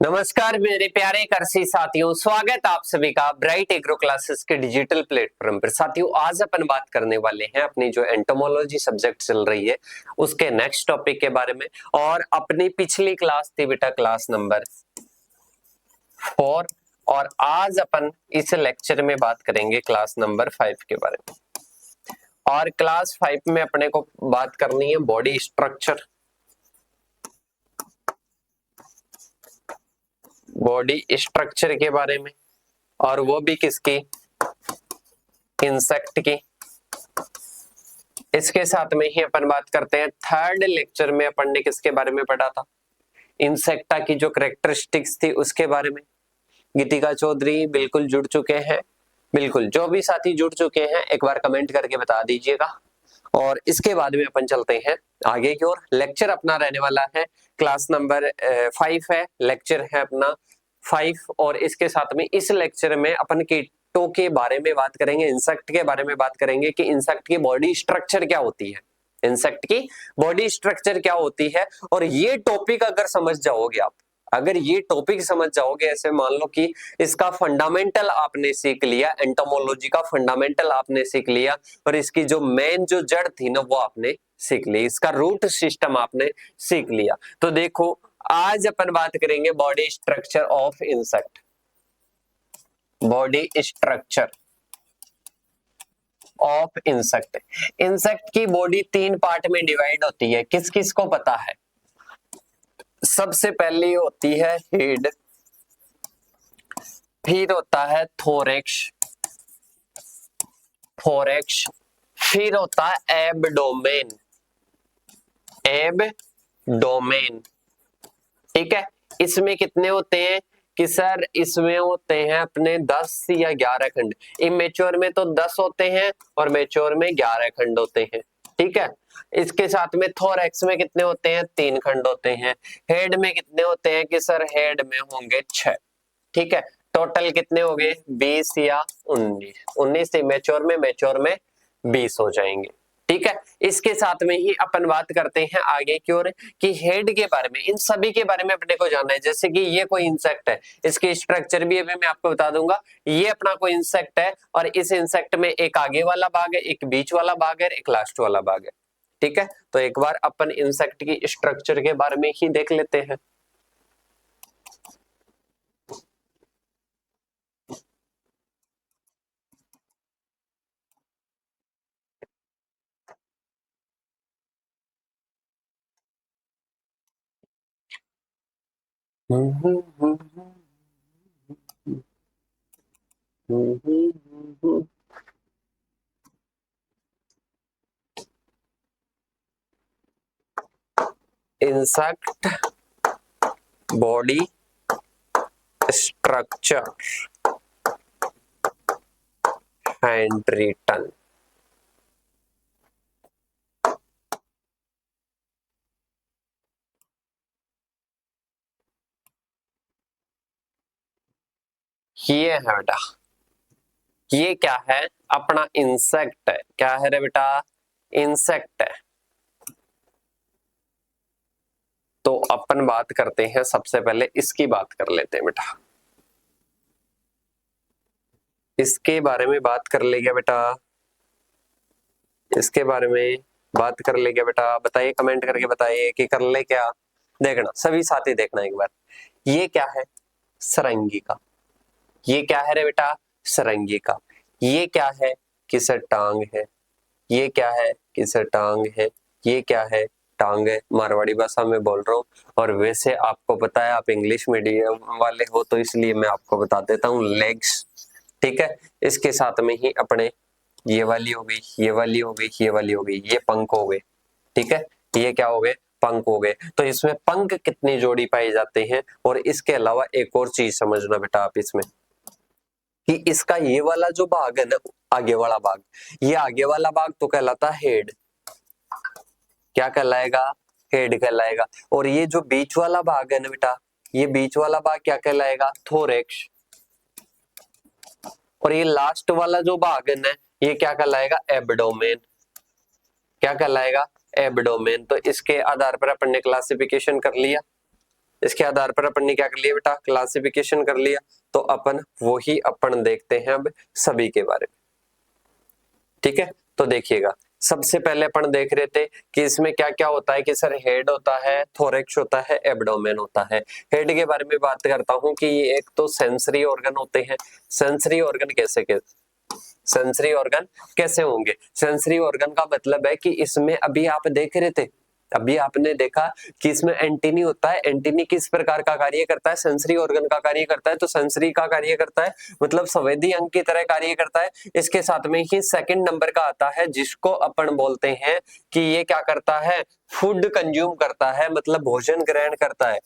नमस्कार मेरे प्यारे करसी साथियों, स्वागत आप सभी का ब्राइट एग्रो क्लासेस के डिजिटल प्लेटफॉर्म पर। साथियों, आज अपन बात करने वाले हैं अपनी जो एंटोमोलॉजी सब्जेक्ट चल रही है उसके नेक्स्ट टॉपिक के बारे में। और अपनी पिछली क्लास थी बेटा क्लास नंबर 4 और आज अपन इस लेक्चर में बात करेंगे क्लास नंबर 5 के बारे में। और क्लास 5 में अपने को बात करनी है बॉडी स्ट्रक्चर, बॉडी स्ट्रक्चर के बारे में, और वो भी किसकी, इंसेक्ट की। इसके साथ में ही अपन बात करते हैं थर्ड लेक्चर में अपन ने किसके बारे में पढ़ा था, इंसेक्टा की जो कैरेक्टरिस्टिक्स थी उसके बारे में। गीतिका चौधरी बिल्कुल जुड़ चुके हैं, बिल्कुल जो भी साथी जुड़ चुके हैं एक बार कमेंट करके बता दीजिएगा। और इसके बाद में अपन चलते हैं आगे की ओर। लेक्चर अपना रहने वाला है क्लास नंबर 5 है, लेक्चर है अपना 5। और इसके साथ में इस लेक्चर में अपन कीटों के बारे में बात करेंगे, इंसेक्ट के बारे में बात करेंगे कि इंसेक्ट की बॉडी स्ट्रक्चर क्या होती है, इंसेक्ट की बॉडी स्ट्रक्चर क्या होती है। और ये टॉपिक अगर समझ जाओगे आप, अगर ये टॉपिक समझ जाओगे, ऐसे मान लो कि इसका फंडामेंटल आपने सीख लिया, एंटोमोलॉजी का फंडामेंटल आपने सीख लिया, और इसकी जो मेन जो जड़ थी ना वो आपने सीख ली, इसका रूट सिस्टम आपने सीख लिया। तो देखो आज अपन बात करेंगे body structure of insect, body structure of insect. Insect की बॉडी 3 पार्ट में डिवाइड होती है, किस किस को पता है? सबसे पहली होती है हेड, फिर होता है थोरेक्स, थोरेक्स, फिर होता है एब्डोमेन, एब्डोमेन। ठीक है, इसमें कितने होते हैं कि सर इसमें होते हैं अपने 10 या 11 खंड। इमेच्योर में तो 10 होते हैं और मैच्योर में 11 खंड होते हैं। ठीक है, इसके साथ में थोरैक्स में कितने होते हैं? 3 खंड होते हैं। हेड में कितने होते हैं कि सर हेड में होंगे 6। ठीक है, टोटल कितने हो गए? 20 या 19। 19 इमेच्योर में, मैच्योर में 20 हो जाएंगे। ठीक है, इसके साथ में ही अपन बात करते हैं आगे की ओर कि हेड के बारे में, इन सभी के बारे में अपने को जानना है। जैसे कि ये कोई इंसेक्ट है, इसकी स्ट्रक्चर भी अभी मैं आपको बता दूंगा। ये अपना कोई इंसेक्ट है और इस इंसेक्ट में एक आगे वाला भाग है, एक बीच वाला भाग है, एक लास्ट वाला भाग है। ठीक है, तो एक बार अपन इंसेक्ट की स्ट्रक्चर के बारे में ही देख लेते हैं। Insect body structure and return. ये है बेटा, ये क्या है? अपना इंसेक्ट है। क्या है रे बेटा? इंसेक्ट है। तो अपन बात करते हैं, सबसे पहले इसकी बात कर लेते हैं बेटा, इसके बारे में बात कर लेंगे बेटा, इसके बारे में बात कर लेंगे बेटा। बताइए, कमेंट करके बताइए कि कर ले क्या। देखना सभी साथी, देखना एक बार, ये क्या है? सरंगी का। ये क्या है रे बेटा? सरंगी का। ये क्या है? किस टांग है। ये क्या है? किस टांग है। ये क्या है? टांग है। मारवाड़ी भाषा में बोल रहा हूँ, और वैसे आपको पता है आप इंग्लिश मीडियम वाले हो तो इसलिए मैं आपको बता देता हूँ, लेग्स। ठीक है, इसके साथ में ही अपने ये वाली हो गई, ये वाली हो गई, ये वाली हो गई, ये पंख हो गए। ठीक है, ये क्या हो गए? पंख हो गए। तो इसमें पंख कितनी जोड़ी पाए जाते हैं? और इसके अलावा एक और चीज समझना बेटा आप इसमें, कि इसका ये वाला जो भाग है ना, आगे वाला भाग, ये आगे वाला भाग तो कहलाता है हेड। क्या कहलाएगा? हेड कहलाएगा। और ये जो बीच वाला भाग है ना बेटा, ये बीच वाला भाग क्या कहलाएगा? थोरेक्स। और ये लास्ट वाला जो भाग है ना, ये क्या कहलाएगा? एब्डोमेन। क्या कहलाएगा? एब्डोमेन। तो इसके आधार पर अपन ने क्लासिफिकेशन कर लिया। इसके आधार पर अपन ने क्या कर लिया बेटा, क्लासिफिकेशन कर लिया। तो अपन वही अपन देखते हैं अब सभी के बारे में, ठीक है। तो देखिएगा, सबसे पहले अपन देख रहे थे कि इसमें क्या क्या होता है कि सर हेड होता है, थोरैक्स होता है, एब्डोमेन होता है। हेड के बारे में बात करता हूं कि ये एक तो सेंसरी ऑर्गन होते हैं। सेंसरी ऑर्गन सेंसरी ऑर्गन कैसे होंगे? सेंसरी ऑर्गन का मतलब है कि इसमें अभी आप देख रहे थे, अभी आपने देखा कि इसमें एंटीनी होता है। एंटीनी किस प्रकार का कार्य करता है? सेंसरी ऑर्गन का कार्य करता है। तो सेंसरी का कार्य करता है मतलब संवेदी अंग की तरह कार्य करता है। इसके साथ में ही सेकंड नंबर का आता है जिसको अपन बोलते हैं कि ये क्या करता है, फूड कंज्यूम करता है, मतलब भोजन ग्रहण करता है,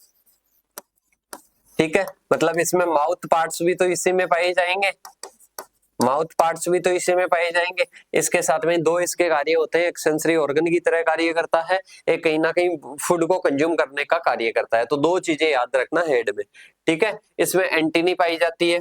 ठीक है। मतलब इसमें माउथ पार्ट्स भी तो इसी में पाए जाएंगे, माउथ पार्ट्स भी तो इसी में पाए जाएंगे। इसके साथ में दो इसके कार्य होते हैं, एक सेंसरी ऑर्गन की तरह कार्य करता है, एक कहीं ना कहीं फूड को कंज्यूम करने का कार्य करता है। तो दो चीजें याद रखना हेड में, ठीक है। इसमें एंटीनी पाई जाती है,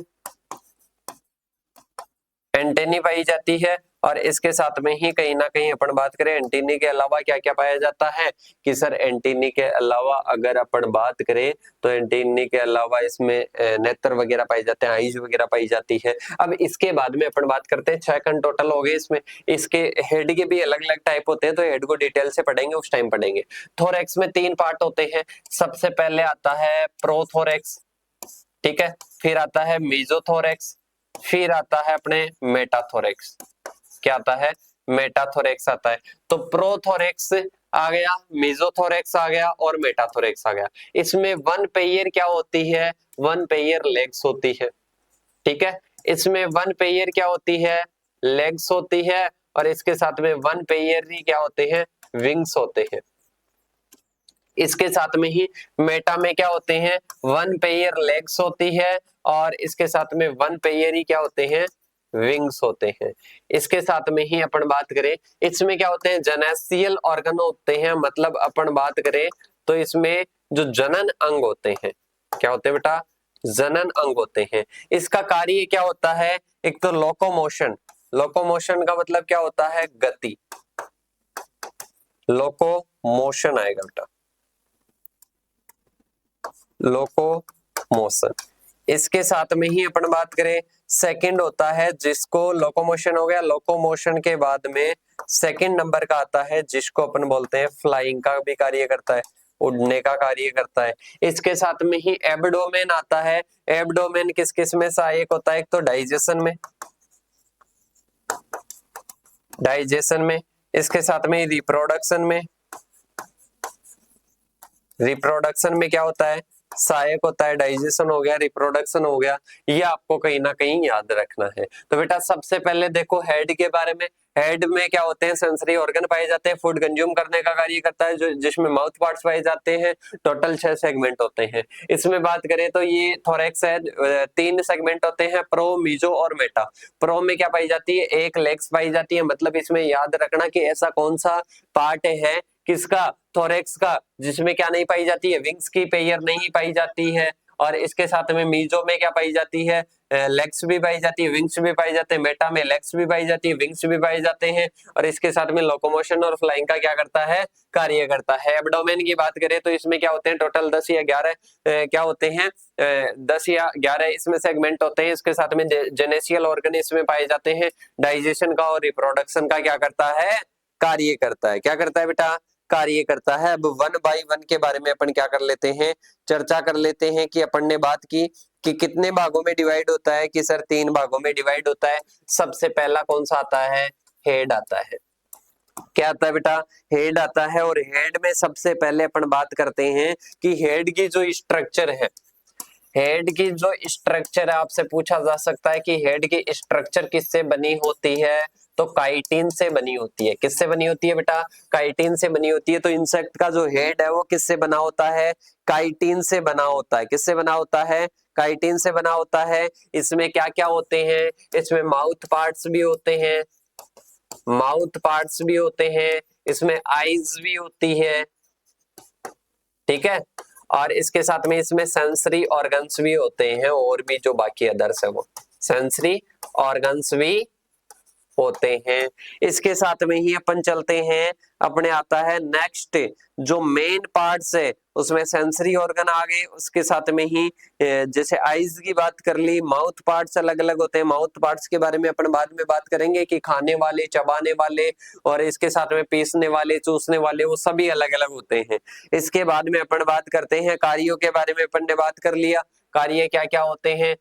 एंटीनी पाई जाती है, और इसके साथ में ही कहीं ना कहीं अपन बात करें एंटीनी के अलावा क्या क्या पाया जाता है कि सर एंटीनी के अलावा अगर अपन बात करें तो एंटीनी के अलावा इसमें नेत्र वगैरह पाई जाते हैं, आईज वगैरह पाई जाती है। अब इसके बाद में अपन बात करते हैं, 6 खंड टोटल हो गए इसमें। इसके हेड के भी अलग अलग टाइप होते हैं, तो हेड को डिटेल से पढ़ेंगे, उस टाइम पढ़ेंगे। थोरैक्स में 3 पार्ट होते हैं। सबसे पहले आता है प्रोथोरैक्स, ठीक है, फिर आता है मीजोथोरैक्स, फिर आता है अपने मेटाथोरैक्स। क्या आता है? मेटाथोरैक्स आता है। तो प्रोथोरैक्स आ गया, मीजोथोरैक्स आ गया और मेटाथोरैक्स आ गया। इसमें वन पेयर क्या होती है? वन पेयर लेग्स होती है, ठीक है। इसमें वन पेयर क्या होती है? लेग्स होती है, और इसके साथ में वन पेयर ही क्या होते हैं? विंग्स होते हैं। इसके साथ में ही मेटा में क्या होते हैं? वन पेयर लेग्स होती है, और इसके साथ में वन पेयर ही क्या होते हैं? विंग्स होते हैं। इसके साथ में ही अपन बात करें, इसमें क्या होते हैं? जेनेसियल ऑर्गन होते हैं। मतलब अपन बात करें तो इसमें जो जनन अंग होते हैं, क्या होते हैं बेटा? जनन अंग होते हैं। इसका कार्य क्या होता है? एक तो लोकोमोशन, लोकोमोशन का मतलब क्या होता है? गति, लोकोमोशन आएगा बेटा, लोकोमोशन। इसके साथ में ही अपन बात करें, सेकंड होता है जिसको लोकोमोशन हो गया। लोकोमोशन के बाद में सेकंड नंबर का आता है जिसको अपन बोलते हैं फ्लाइंग का भी कार्य करता है, उड़ने का कार्य करता है। इसके साथ में ही एब्डोमेन आता है। एब्डोमेन किस किस में सहायक होता है? एक तो डाइजेशन में, डाइजेशन में, इसके साथ में रिप्रोडक्शन में, रिप्रोडक्शन में क्या होता है? सहायक होता है। डाइजेशन हो गया, रिप्रोडक्शन हो गया, ये आपको कहीं ना कहीं याद रखना है। तो बेटा सबसे पहले देखो हेड के बारे में। हेड में क्या होते हैं? सेंसरी ऑर्गन पाए जाते हैं, फूड कंज्यूम करने का कार्य करता है, जो जिसमें माउथ पार्ट्स पाए जाते हैं। टोटल 6 सेगमेंट होते हैं। इसमें बात करें तो ये थोरैक्स है, 3 सेगमेंट होते हैं, प्रो, मीजो और मेटा। प्रो में क्या पाई जाती है? एक लेग्स पाई जाती है। मतलब इसमें याद रखना कि ऐसा कौन सा पार्ट है किसका? थोरैक्स का, जिसमें क्या नहीं पाई जाती है? विंग्स की पेयर नहीं पाई जाती है। और इसके साथ में मीजो में क्या पाई जाती है? लेग्स भी पाई जाती है, विंग्स भी पाई जाते हैं। मेटा में लेग्स भी पाई जाती है, विंग्स भी पाई जाते हैं। और इसके साथ में लोकोमोशन और फ्लाइंग का क्या करता है? कार्य करता है। एब्डोमेन की बात करें तो इसमें क्या होते हैं? टोटल 10 या 11 क्या होते हैं? 10 या 11 इसमें सेगमेंट होते हैं। इसके साथ में जेनेसियल ऑर्गन इसमें पाए जाते हैं। डाइजेशन का और रिप्रोडक्शन का क्या करता है? कार्य करता है। क्या करता है बेटा? कार्य करता है। अब वन बाय वन के बारे में अपन क्या कर लेते हैं? चर्चा कर लेते हैं कि अपन ने बात की कि कितने भागों में डिवाइड होता है कि सर 3 भागों में डिवाइड होता है। सबसे पहला कौन सा आता है? हेड आता है। क्या आता है बेटा? हेड आता है। और हेड में सबसे पहले अपन बात करते हैं कि हेड की जो स्ट्रक्चर है, हेड की जो स्ट्रक्चर है, आपसे पूछा जा सकता है कि हेड की स्ट्रक्चर किससे बनी होती है? तो काइटिन से बनी होती है। किससे बनी होती है बेटा? काइटिन से बनी होती है। तो इंसेक्ट का जो हेड है वो किससे बना होता है? काइटिन से बना होता है। किससे बना होता है? काइटिन से बना होता है। इसमें क्या क्या होते हैं? इसमें माउथ पार्ट्स भी होते हैं, माउथ पार्ट्स भी होते हैं, इसमें आईज भी होती है, ठीक है। और इसके साथ में इसमें सेंसरी ऑर्गन्स भी होते हैं, और भी जो बाकी अदर्स है वो सेंसरी ऑर्गन्स भी होते हैं। इसके साथ में ही अपन चलते हैं, अपने आता है नेक्स्ट जो मेन पार्ट्स है उसमें सेंसरी ऑर्गन आ गए। उसके साथ में ही जैसे आईज की बात कर ली, माउथ पार्ट्स अलग अलग होते हैं। माउथ पार्ट्स के बारे में अपन बाद में बात करेंगे कि खाने वाले, चबाने वाले और इसके साथ में पीसने वाले, चूसने वाले, वो सभी अलग अलग होते हैं। इसके बाद में अपन बात करते हैं कार्यों के बारे में। अपन ने बात कर लिया कार्य क्या क्या होते हैं।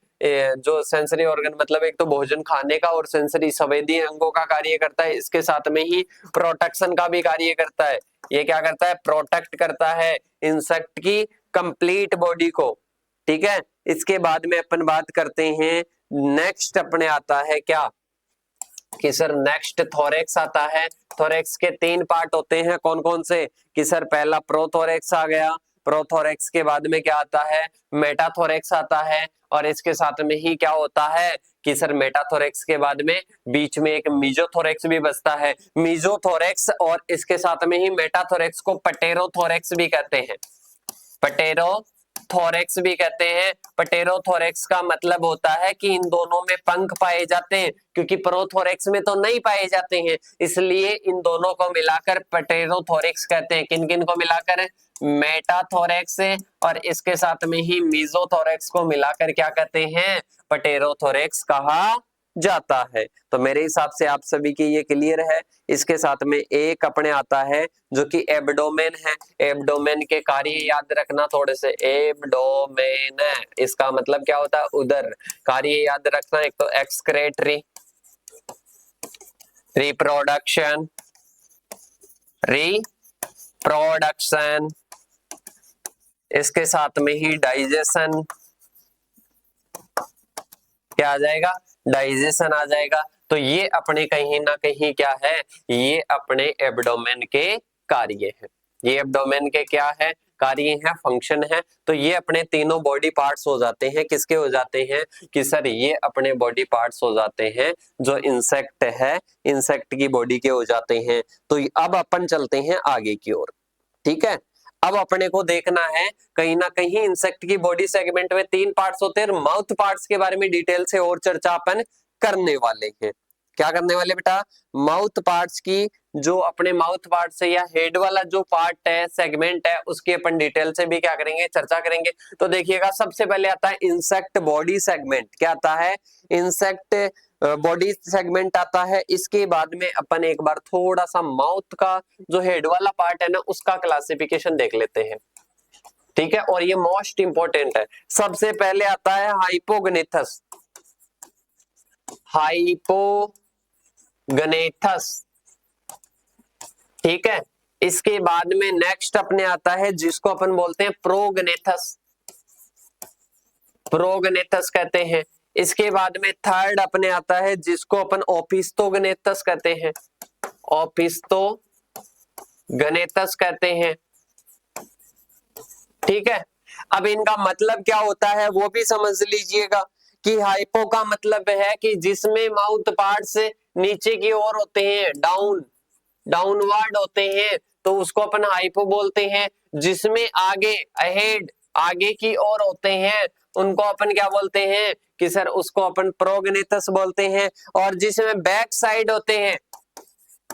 जो सेंसरी ऑर्गन मतलब एक तो भोजन खाने का और सेंसरी संवेदी अंगों का कार्य करता है। इसके साथ में ही प्रोटेक्शन का भी कार्य करता है। ये क्या करता है? प्रोटेक्ट करता है इंसेक्ट की कंप्लीट बॉडी को। ठीक है, इसके बाद में अपन बात करते हैं नेक्स्ट अपने आता है क्या कि सर नेक्स्ट थोरेक्स आता है। थोरेक्स के 3 पार्ट होते हैं, कौन कौन से? कि सर पहला प्रोथोरेक्स आ गया, प्रोथोरेक्स के बाद में क्या आता है? मेटाथोरेक्स आता है। और इसके साथ में ही क्या होता है कि सर मेटाथोरेक्स के बाद में बीच में एक मीजोथोरेक्स भी बचता है। मीजोथोरेक्स और इसके साथ में ही मेटाथोरेक्स को पटेरोथोरेक्स भी कहते हैं। पटेरोथोरेक्स भी कहते हैं। पटेरोथोरेक्स का मतलब होता है कि इन दोनों में पंख पाए जाते हैं, क्योंकि प्रोथोरेक्स में तो नहीं पाए जाते हैं, इसलिए इन दोनों को मिलाकर पटेरोथोरेक्स कहते हैं। किन किन को मिलाकर? मेटाथोरेक्स और इसके साथ में ही मीजोथोरेक्स को मिलाकर क्या कहते हैं? पटेरोथोरेक्स कहा जाता है। तो मेरे हिसाब से आप सभी की ये क्लियर है। इसके साथ में एक अपने आता है जो कि एब्डोमेन है। एब्डोमेन के कार्य याद रखना थोड़े से। एब्डोमेन इसका मतलब क्या होता है? उदर। कार्य याद रखना, एक तो एक्सक्रेटरी, रिप्रोडक्शन, रिप्रोडक्शन, इसके साथ में ही डाइजेशन, क्या आ जाएगा? डाइजेशन आ जाएगा। तो ये अपने कहीं ना कहीं क्या है? ये अपने एब्डोमेन के कार्य है। ये एब्डोमेन के क्या है? कार्य है, फंक्शन है। तो ये अपने तीनों बॉडी पार्ट्स हो जाते हैं। किसके हो जाते हैं? कि सर ये अपने बॉडी पार्ट्स हो जाते हैं जो इंसेक्ट है, इंसेक्ट की बॉडी के हो जाते हैं। तो अब अपन चलते हैं आगे की ओर। ठीक है, अब अपने को देखना है कहीं ना कहीं इंसेक्ट की बॉडी सेगमेंट में 3 पार्ट्स होते हैं। माउथ पार्ट्स के बारे में डिटेल से और चर्चा अपन करने वाले हैं। क्या करने वाले बेटा? माउथ पार्ट्स की, जो अपने माउथ पार्ट से या हेड वाला जो पार्ट है, सेगमेंट है, उसकी अपन डिटेल से भी क्या करेंगे? चर्चा करेंगे। तो देखिएगा, सबसे पहले आता है इंसेक्ट बॉडी सेगमेंट। क्या आता है? इंसेक्ट बॉडी सेगमेंट आता है। इसके बाद में अपन एक बार थोड़ा सा माउथ का जो हेड वाला पार्ट है ना, उसका क्लासिफिकेशन देख लेते हैं। ठीक है, और ये मोस्ट इंपॉर्टेंट है। सबसे पहले आता है हाइपोगनेथस। हाइपोगनेथस, ठीक है। इसके बाद में नेक्स्ट अपने आता है जिसको अपन बोलते हैं प्रोगनेथस। प्रोगनेथस कहते हैं। इसके बाद में थर्ड अपने आता है जिसको अपन ओपिस्थोगनेथस कहते हैं। ओपिस्थोगनेथस कहते हैं। ठीक है, अब इनका मतलब क्या होता है वो भी समझ लीजिएगा कि हाइपो का मतलब है कि जिसमें माउथ पार्ट से नीचे की ओर होते हैं, डाउनवर्ड होते हैं, तो उसको अपन हाइपो बोलते हैं। जिसमें आगे अहेड, आगे की ओर होते हैं, उनको अपन क्या बोलते हैं? कि सर उसको अपन प्रोगनेथस बोलते हैं। और जिसमें बैक साइड होते हैं,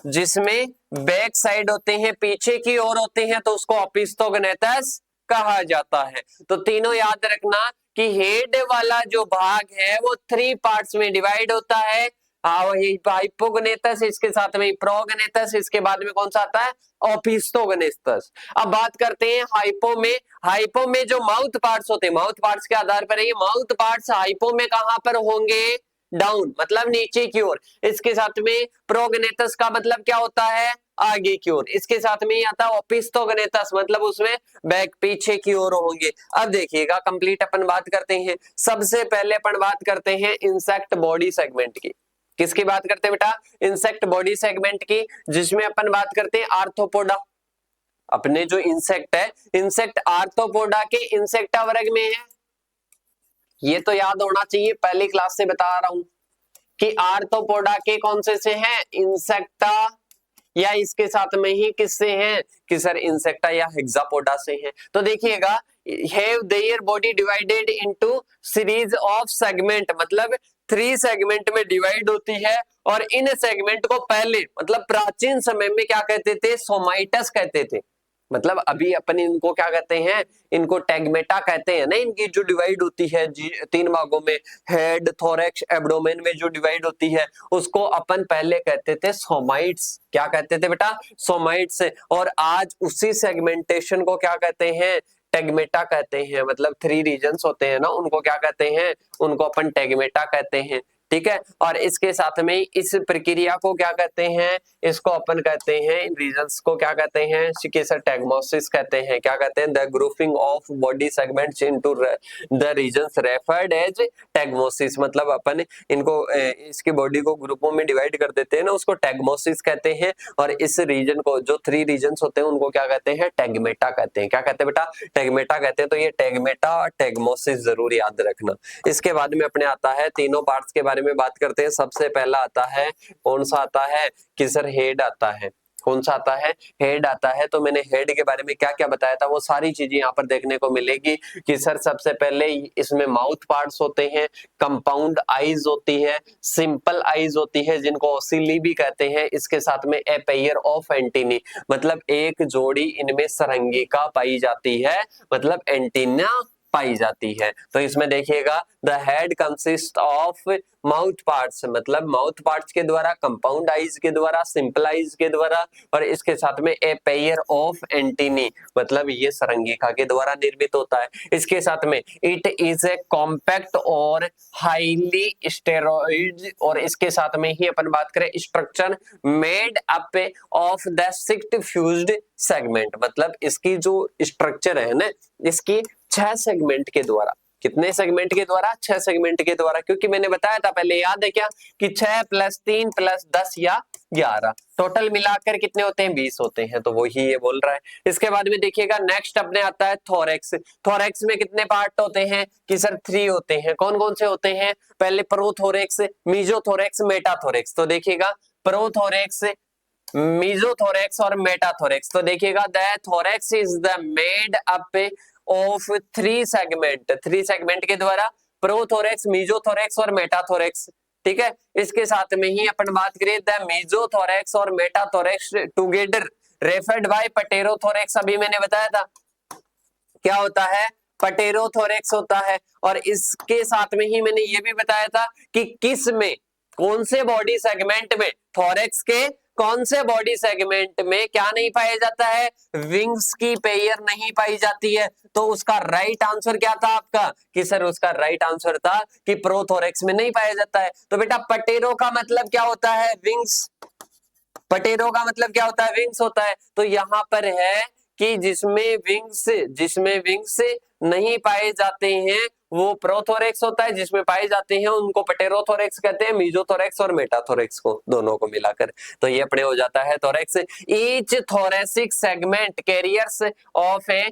जिसमें बैक साइड होते हैं, पीछे की ओर होते हैं, तो उसको ओपिस्थोगनेथस कहा जाता है। तो तीनों याद रखना कि हेड वाला जो भाग है वो 3 पार्ट्स में डिवाइड होता है। हाइपोगनेथस, इसके साथ में प्रोगनेथस, इसके बाद में कौन सा आता है? ओपिस्थोगनेथस। अब बात करते हैं हाइपो में। हाइपो में जो माउथ पार्ट्स होते हैं, माउथ पार्ट्स के आधार पर है, माउथ पार्ट्स हाइपो में कहां पर होंगे? डाउन, मतलब नीचे की ओर। इसके साथ में प्रोगनेथस का मतलब क्या होता है? आगे की ओर। इसके साथ में ही आता है ओपिस्थोगनेथस, मतलब उसमें बैक, पीछे की ओर होंगे। अब देखिएगा, कंप्लीट अपन बात करते हैं। सबसे पहले अपन बात करते हैं इंसेक्ट बॉडी सेगमेंट की। किसकी बात करते हैं बेटा? इंसेक्ट बॉडी सेगमेंट की, जिसमें अपन बात करते हैं आर्थ्रोपोडा। अपने जो इंसेक्ट है, इंसेक्ट आर्थ्रोपोडा के इंसेक्टा वर्ग में है। ये तो याद होना चाहिए, पहली क्लास से बता रहा हूं कि आर्थ्रोपोडा के कौन से हैं? इंसेक्टा, या इसके साथ में ही किससे हैं? कि सर इंसेक्टा या हेक्सापोडा से हैं। तो देखिएगा, have their body divided into series of segment, मतलब 3 सेगमेंट में डिवाइड होती है और इन सेगमेंट को पहले मतलब प्राचीन समय में क्या कहते थे, सोमाइटस कहते थे। मतलब अभी अपन इनको क्या कहते हैं, इनको टैगमेटा कहते हैं ना। इनकी जो डिवाइड होती है 3 भागों में, हेड, थोरैक्स, एब्डोमेन में जो डिवाइड होती है उसको अपन पहले कहते थे सोमाइट्स। क्या कहते थे बेटा, सोमाइट्स। और आज उसी सेगमेंटेशन को क्या कहते हैं, टैगमेटा कहते हैं। मतलब 3 रीजन्स होते हैं ना, उनको क्या कहते हैं, उनको अपन टैगमेटा कहते हैं। ठीक है, और इसके साथ में इस प्रक्रिया को क्या कहते हैं, इसको अपन कहते हैं, इन रीजन्स को क्या कहते हैं, शिकेसर टैगमोसिस कहते हैं। क्या कहते हैं, the grouping of body segments into the regions referred as tagmosis. मतलब अपन इनको इसकी बॉडी को ग्रुपों में डिवाइड कर देते हैं ना, उसको टैगमोसिस कहते हैं। और इस रीजन को, जो 3 रीजन्स होते हैं उनको क्या कहते हैं, टैगमेटा कहते हैं। क्या कहते हैं बेटा, टैगमेटा कहते हैं। तो ये टैगमेटा और टैगमोसिस जरूर याद रखना। इसके बाद में अपने आता है तीनों पार्ट्स के बारे में बात करते हैं। सबसे पहला आता है, कौन सा आता है कि सर, हेड आता है। कौन सा आता है, हेड आता है। तो मैंने हेड के बारे में क्या क्या बताया था वो सारी चीजें यहाँ पर देखने को मिलेगी कि सर सबसे पहले इसमें माउथ पार्ट्स होते हैं, कंपाउंड आईज होती है, सिंपल आईज होती है जिनको ओसिली भी कहते हैं। इसके साथ में ए पेयर ऑफ एंटीनी, मतलब एक जोड़ी इनमें सरंगिका पाई जाती है, मतलब एंटीना पाई जाती है। तो इसमें देखिएगा, the head consist of mouth parts, मतलब माउथ पार्ट्स के द्वारा, कंपाउंड आईज के द्वारा, सिंपल आईज के द्वारा, और इसके साथ में ए पेयर ऑफ एंटीनी, मतलब ये सरंगिका के द्वारा निर्मित होता है। इसके साथ में इट इज ए कॉम्पैक्ट और हाईली स्टेरॉइड, और इसके साथ में ही अपन बात करें structure made up of the 6 fused segment, मतलब इसकी जो स्ट्रक्चर है ना, इसकी 6 सेगमेंट के द्वारा, कितने सेगमेंट के द्वारा, 6 सेगमेंट के द्वारा। क्योंकि मैंने बताया था पहले, याद है क्या, कि 6 + 3 + 10 या 11, टोटल मिलाकर कितने होते हैं, 20 होते हैं। तो वही ये बोल रहा है। इसके बाद में देखिएगा, नेक्स्ट अपने आता है थोरैक्स। थोरैक्स में कितने पार्ट होते हैं कि सर 3 होते हैं। कौन कौन से होते हैं, पहले प्रोथोरैक्स, मेसोथोरैक्स, मेटाथोरैक्स। तो देखिएगा, प्रोथोरैक्स, मेसोथोरैक्स और मेटाथोरैक्स। तो देखिएगा, the thorax is the made up of 3 segment, 3 segment के द्वारा, प्रोथोरैक्स, मेसोथोरैक्स और मेटाथोरैक्स। ठीक है, इसके साथ में ही अपन बात करें, द मेसोथोरैक्स और मेटाथोरैक्स टुगेदर रेफर्ड बाय पटेरोथोरैक्स। अभी मैंने बताया था क्या होता है, पटेरोथोरैक्स होता है। और इसके साथ में ही मैंने ये भी बताया था कि किस में, कौन से बॉडी सेगमेंट में, थोरैक्स के कौन से बॉडी सेगमेंट में क्या नहीं पाया जाता है, विंग्स की पेयर नहीं पाई जाती है। तो उसका राइट आंसर क्या था आपका, कि सर उसका राइट आंसर था कि प्रोथोरैक्स में नहीं पाया जाता है। तो बेटा पटेरो का मतलब क्या होता है, विंग्स। पटेरो का मतलब क्या होता है, विंग्स होता है। तो यहाँ पर है कि जिसमें विंग्स नहीं पाए जाते हैं वो प्रोथोरैक्स होता है, जिसमें पाए जाते हैं उनको पटेरोथोरैक्स कहते हैं, मेसोथोरैक्स और मेटाथोरैक्स को, दोनों को मिलाकर। तो ये अपने हो जाता है thorax. Each thoracic segment carriers of a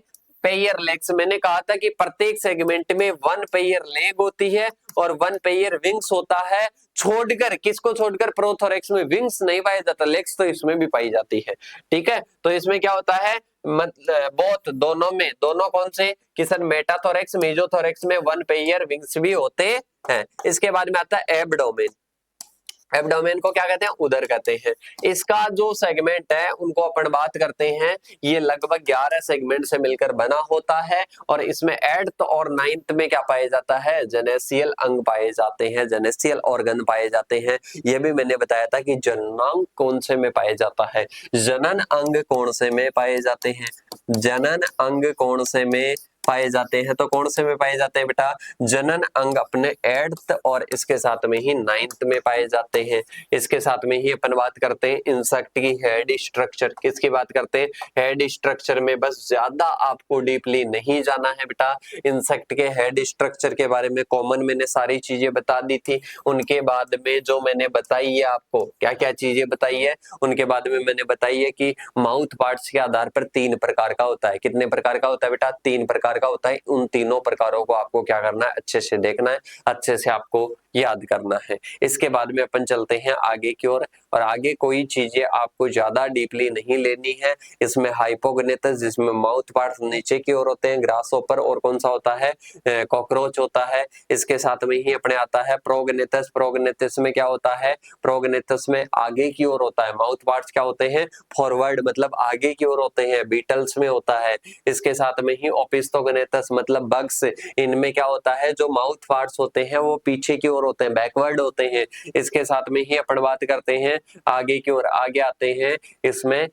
pair legs. मैंने कहा था कि प्रत्येक सेगमेंट में 1 पेयर लेग होती है और 1 पेयर विंग्स होता है। छोड़कर, किसको छोड़कर, प्रोथोरैक्स में विंग्स नहीं पाया जाता, लेग्स तो इसमें भी पाई जाती है। ठीक है, तो इसमें क्या होता है, मतलब बोथ, दोनों में, दोनों कौन से, कि सर मेटाथोरैक्स, मेसोथोरैक्स में 1 पेयर विंग्स भी होते हैं। इसके बाद में आता है एब्डोमेन। एब्डोमेन को क्या कहते हैं, उदर कहते हैं। इसका जो सेगमेंट है उनको अपन बात करते हैं, ये लगभग 11 सेगमेंट से मिलकर बना होता है। और इसमें 8th और 9th में क्या पाया जाता है, जेनेसियल अंग पाए जाते हैं, जेनेसियल ऑर्गन पाए जाते हैं। ये भी मैंने बताया था कि जननांग कौन से में पाया जाता है, जनन अंग कौन से में पाए जाते हैं, जनन अंग कौन से में पाए जाते हैं। तो कौन से में पाए जाते हैं बेटा, जनन अंग अपने 8th और इसके साथ में ही 9th में पाए जाते हैं। इसके साथ में ही अपन बात करते हैं इंसेक्ट की हेड स्ट्रक्चर। किसकी बात करते हैं, हेड स्ट्रक्चर में। बस ज्यादा आपको डीपली नहीं जाना है बेटा, इंसेक्ट के हेड स्ट्रक्चर के बारे में कॉमन मैंने सारी चीजें बता दी थी। उनके बाद में जो मैंने बताई है आपको, क्या क्या चीजें बताई है, उनके बाद में मैंने बताई है कि माउथ पार्ट्स के आधार पर 3 प्रकार का होता है। कितने प्रकार का होता है बेटा, 3 प्रकार का होता है। उन तीनों प्रकारों को आपको क्या करना है, अच्छे से देखना है, अच्छे से आपको याद करना है। इसके बाद में अपन चलते हैं आगे की ओर और आगे कोई चीजें आपको ज्यादा डीपली नहीं लेनी है। इसमें हाइपोगनेथस जिसमें माउथ पार्ट नीचे की ओर होते हैं, ग्रासहोपर और कौन सा होता है, कॉकरोच होता है। इसके साथ में ही अपने आता है प्रोगनेथस। प्रोगनेथस में क्या होता है, प्रोगनेथस में आगे की ओर होता है। माउथ पार्ट्स क्या होते हैं, फॉरवर्ड मतलब आगे की ओर होते हैं, बीटल्स में होता है। इसके साथ में ही ओपिस्थोगनेथस मतलब बग्स, इनमें क्या होता है, जो माउथ पार्ट्स होते हैं वो पीछे की ओर होते हैं, बैकवर्ड होते हैं। इसके साथ में ही अपन बात करते हैं आगे की ओर, आगे आते हैं इसमें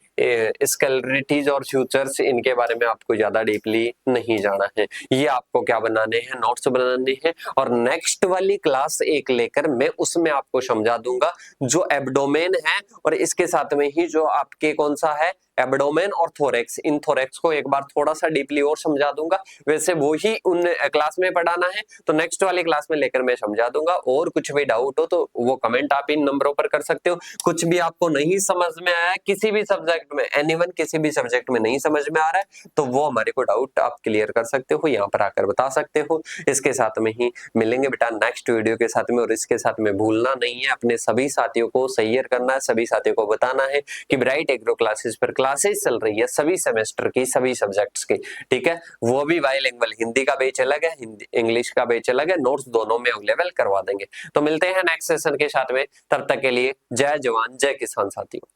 स्केलेटलीज और फ्यूचर्स, इनके बारे में आपको ज्यादा डीपली नहीं जाना है। ये आपको क्या बनाने हैं, नोट्स बनाने हैं। और नेक्स्ट वाली क्लास एक लेकर मैं उसमें आपको समझा दूंगा जो एब्डोमेन है, और इसके साथ में ही जो आपके कौन सा है, एब्डोमेन और थोरेक्स, इन थोरेक्स को एक बार थोड़ा सा डीपली और समझा दूंगा। वैसे वो ही उन क्लास में पढ़ाना है, तो नेक्स्ट वाली क्लास में लेकर मैं समझा दूंगा। और कुछ भी डाउट हो तो वो कमेंट आप इन नंबरों पर कर सकते हो। कुछ भी आपको नहीं समझ में आया किसी भी सब्जेक्ट में, एनीवन किसी भी सब्जेक्ट में नहीं समझ में आ रहा है, तो वो हमारे को डाउट आप क्लियर कर सकते हो, यहाँ पर आकर बता सकते हो। इसके साथ में ही मिलेंगे बेटा नेक्स्ट वीडियो के साथ में। और इसके साथ में भूलना नहीं है, अपने सभी साथियों को शेयर करना है, सभी साथियों को बताना है कि ब्राइट एग्रो क्लासेस पर क्लासेस चल रही है सभी सेमेस्टर की, सभी सब्जेक्ट्स की, ठीक है। वो भी बाइलिंगुअल, हिंदी का बैच अलग है, हिंदी इंग्लिश का बैच अलग है, नोट्स दोनों में अवेलेबल करवा देंगे। तो मिलते हैं नेक्स्ट सेशन के साथ में, तब तक के लिए जय जवान जय किसान साथियों।